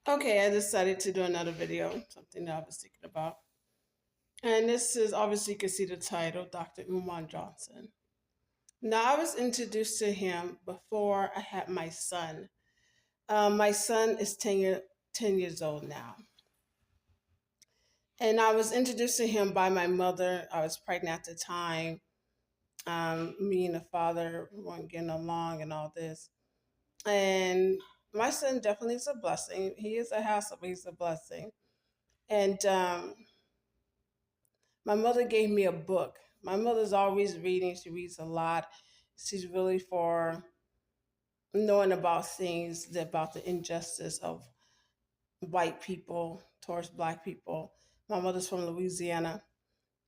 Okay, I decided to do another video, something that I was thinking about. And this is obviously you can see the title, Dr. Umar Johnson. Now, I was introduced to him before I had my son. My son is 10 years old now. And I was introduced to him by my mother. I was pregnant at the time. Me and the father weren't getting along and all this. And my son definitely is a blessing. He is a hassle, but he's a blessing. And my mother gave me a book. My mother's always reading. She reads a lot. She's really for knowing about things about the injustice of white people towards black people. My mother's from Louisiana,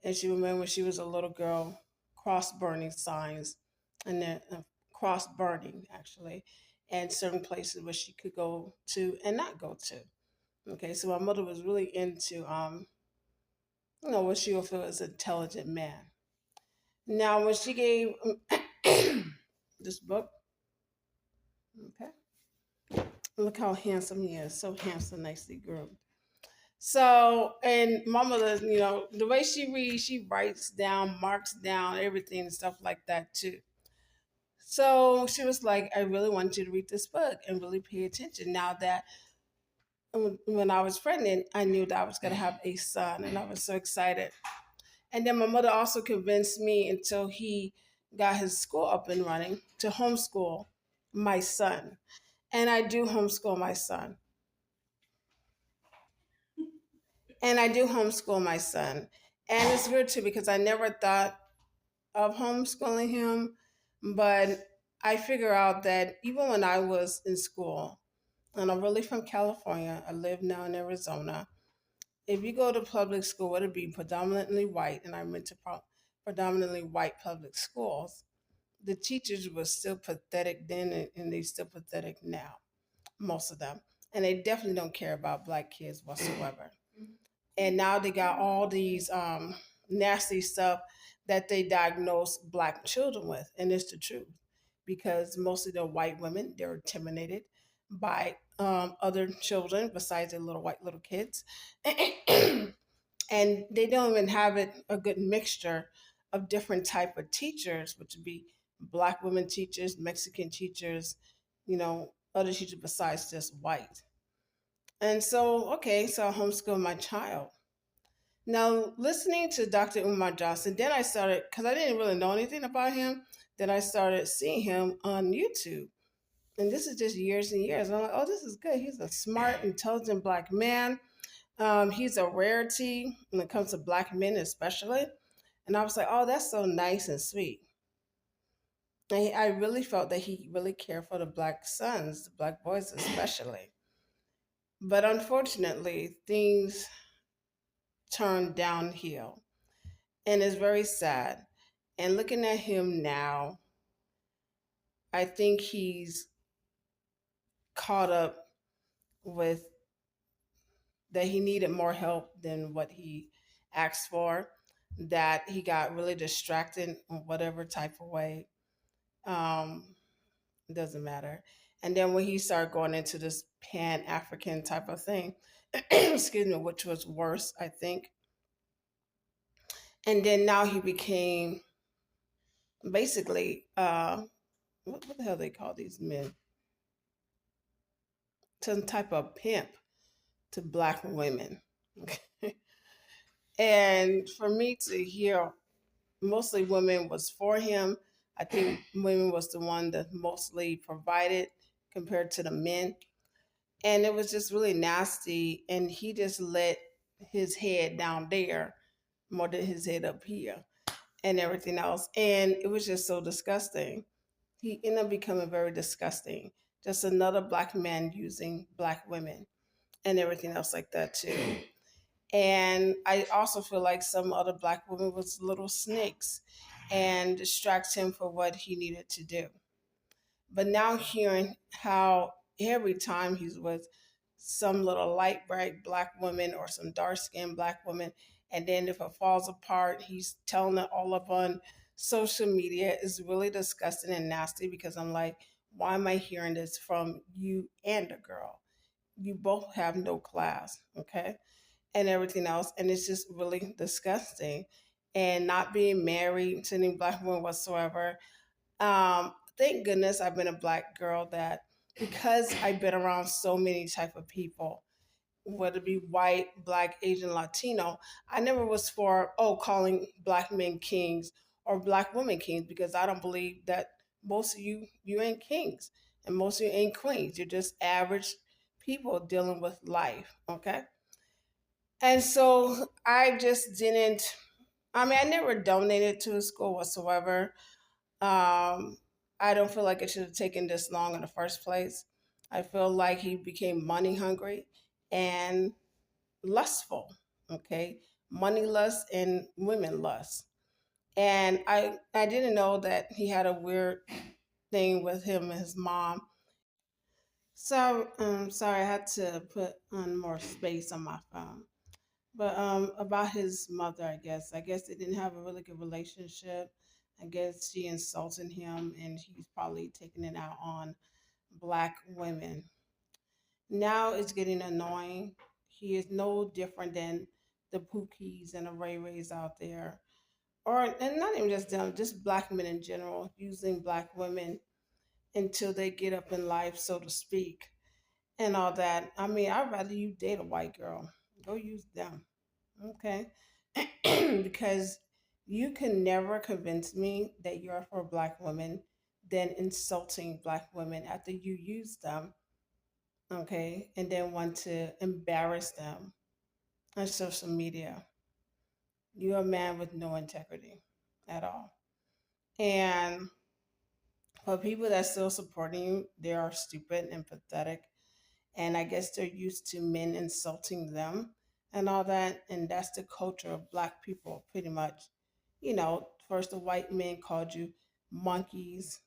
and she remembered when she was a little girl, cross burning signs, and then cross burning actually, and certain places where she could go to and not go to. Okay, so my mother was really into what she would feel as an intelligent man. Now, when she gave this book, okay, look how handsome he is. So handsome, nicely groomed. So, and my mother, the way she reads, she writes down, marks down everything and stuff like that too. So she was like, I really want you to read this book and really pay attention. Now that when I was pregnant, I knew that I was going to have a son, and I was so excited. And then my mother also convinced me until he got his school up and running to homeschool my son. And I do homeschool my son. And I do homeschool my son. And it's weird too because I never thought of homeschooling him, but I figure out that even when I was in school, and I'm really from California, I live now in Arizona. If you go to public school, it'll be predominantly white, and I went to predominantly white public schools. The teachers were still pathetic then, and they're still pathetic now, most of them. And they definitely don't care about black kids whatsoever. And now they got all these nasty stuff that they diagnose black children with, and it's the truth because mostly they're white women. They're intimidated by other children besides their little white little kids, and they don't even have a good mixture of different type of teachers, which would be black women teachers, Mexican teachers, other teachers besides just white. And so, okay, so I homeschool my child. Now, listening to Dr. Umar Johnson, then I started, because I didn't really know anything about him, then I started seeing him on YouTube. And this is just years and years. I'm like, oh, this is good. He's a smart, intelligent black man. He's a rarity when it comes to black men, especially. And I was like, oh, that's so nice and sweet. And I really felt that he really cared for the black sons, the black boys especially. But unfortunately, things turned downhill. And it's very sad. And looking at him now, I think he's caught up with that he needed more help than what he asked for, that he got really distracted in whatever type of way. Um, it doesn't matter. And then when he started going into this Pan African type of thing, excuse me, which was worse, I think. And then now he became basically, what the hell they call these men? Some type of pimp to black women. And for me to hear mostly women was for him, I think women was the one that mostly provided compared to the men. And it was just really nasty. And he just let his head down there more than his head up here and everything else. And it was just so disgusting. He ended up becoming very disgusting. Just another black man using black women and everything else like that too. And I also feel like some other black women was little snakes and distract him for what he needed to do. But now hearing how every time he's with some little light bright black woman or some dark skinned black woman, and then if it falls apart, he's telling it all up on social media is really disgusting and nasty because I'm like, why am I hearing this from you and a girl? you both have no class, okay, and everything else, and it's just really disgusting. And not being married to any black woman whatsoever. Thank goodness I've been a black girl that because I've been around so many type of people, whether it be white, black, Asian, Latino, I never was for calling black men kings or black women kings because I don't believe that most of you ain't kings and most of you ain't queens. You're just average people dealing with life, okay? And so I just didn't. I mean, I never donated to a school whatsoever. Um, I don't feel like it should have taken this long in the first place. I feel like he became money hungry and lustful, okay? Money lust and women lust. And I didn't know that he had a weird thing with him and his mom. So sorry, I had to put on more space on my phone. But about his mother, I guess they didn't have a really good relationship. I guess she insulted him, and he's probably taking it out on black women. Now it's getting annoying. He is no different than the Pookies and the Ray Rays out there, or and not even just them, just black men in general, using black women until they get up in life, so to speak, and all that. I mean, I'd rather you date a white girl. Go use them, okay? Because you can never convince me that you're for black women than insulting black women after you use them, okay, and then want to embarrass them on social media. You're a man with no integrity at all. And for people that's still supporting you, they are stupid and pathetic. And I guess they're used to men insulting them and all that. And that's the culture of black people, pretty much. First the white men called you monkeys,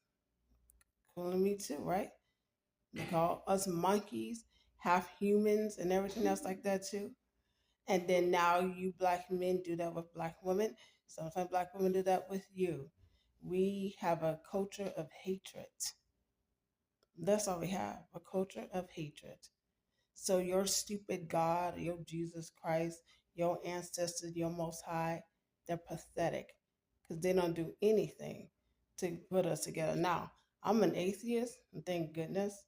calling me too, right? They call us monkeys, half humans, and everything else like that too. And then now you black men do that with black women. Sometimes black women do that with you. We have a culture of hatred. That's all we have, a culture of hatred. So your stupid God, your Jesus Christ, your ancestors, your Most High, they're pathetic because they don't do anything to put us together. Now, I'm an atheist, thank goodness,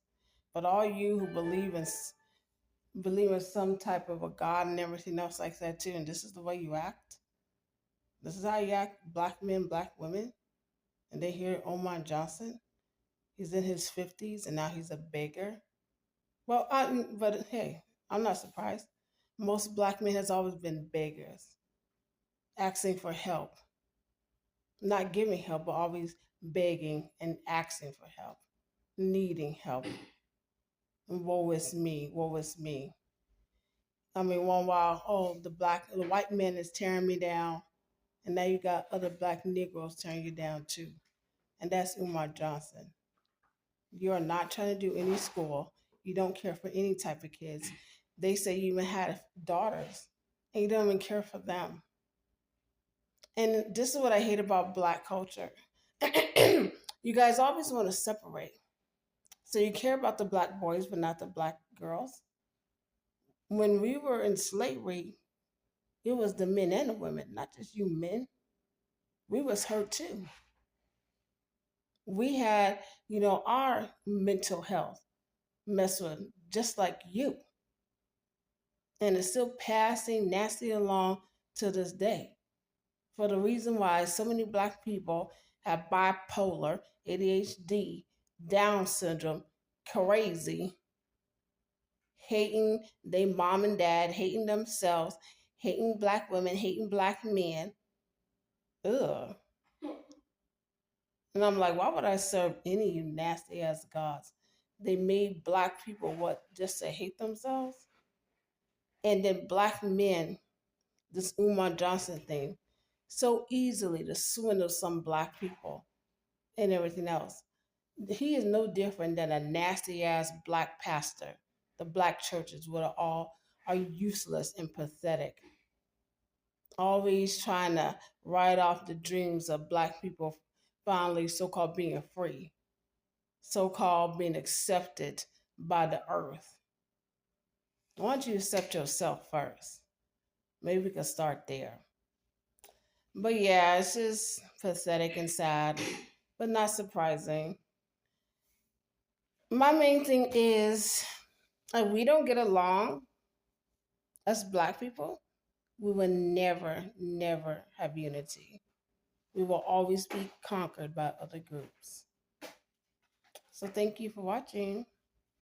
but all you who believe in some type of a God and everything else like that too, and this is the way you act. This is how you act, black men, black women, and they hear Omar Johnson. He's in his 50s and now he's a beggar. But hey, I'm not surprised. Most black men has always been beggars, asking for help, not giving help, but always begging and asking for help, needing help. And woe is me, woe is me. I mean, one while, the white man is tearing me down, and now you got other black Negroes tearing you down too. And that's Umar Johnson. You're not trying to do any school. You don't care for any type of kids. They say you even had daughters, and you don't even care for them. And this is what I hate about black culture. You guys always want to separate. So you care about the black boys, but not the black girls. When we were in slavery, it was the men and the women, not just you men. We was hurt too. We had, our mental health messed with just like you. And it's still passing nasty along to this day. For the reason why so many black people have bipolar, ADHD, Down syndrome, crazy, hating their mom and dad, hating themselves, hating black women, hating black men. Ugh. And I'm like, why would I serve any of you nasty ass gods? They made black people what? Just to hate themselves? And then black men, this Umar Johnson thing, so easily to swindle some black people and everything else. He is no different than a nasty ass black pastor. The black churches would all are useless and pathetic. Always trying to write off the dreams of black people finally so-called being free, so-called being accepted by the earth. I want you to accept yourself first. Maybe we could start there. But yeah, it's just pathetic and sad, but not surprising. My main thing is we don't get along as Black people. We will never, never have unity. We will always be conquered by other groups. So thank you for watching.